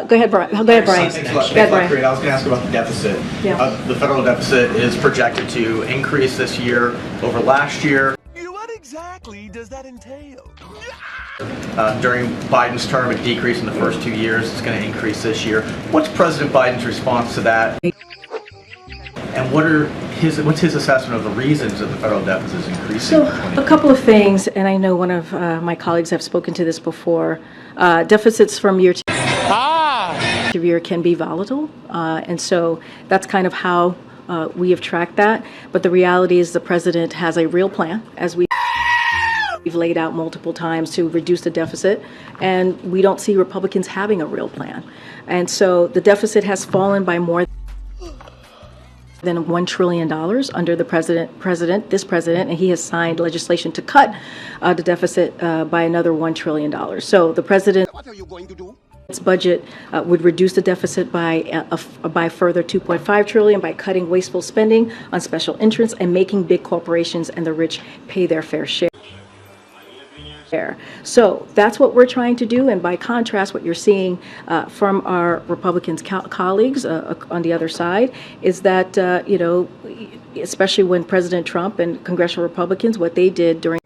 Go ahead, Brian. Go ahead, Brian. Thanks a lot. Go ahead, Brian. I was going to ask about the deficit. Yeah. The federal deficit is projected to increase this year over last year. What exactly does that entail? During Biden's term, it decreased in the first 2 years. It's going to increase this year. What's President Biden's response to that? And what's his assessment of the reasons that the federal deficit is increasing? So a couple of things, and I know one of my colleagues have spoken to this before. Deficits from year to year can be volatile, and so that's kind of how we have tracked that. But the reality is the president has a real plan, as we've laid out multiple times, to reduce the deficit, and we don't see Republicans having a real plan. And so the deficit has fallen by more than $1 trillion under the this president, and he has signed legislation to cut the deficit by another $1 trillion. So the president. What are you going to do? Its budget would reduce the deficit by further $2.5 trillion by cutting wasteful spending on special interests and making big corporations and the rich pay their fair share. So that's what we're trying to do, and by contrast, what you're seeing from our Republican colleagues on the other side is that, especially when President Trump and congressional Republicans, what they did during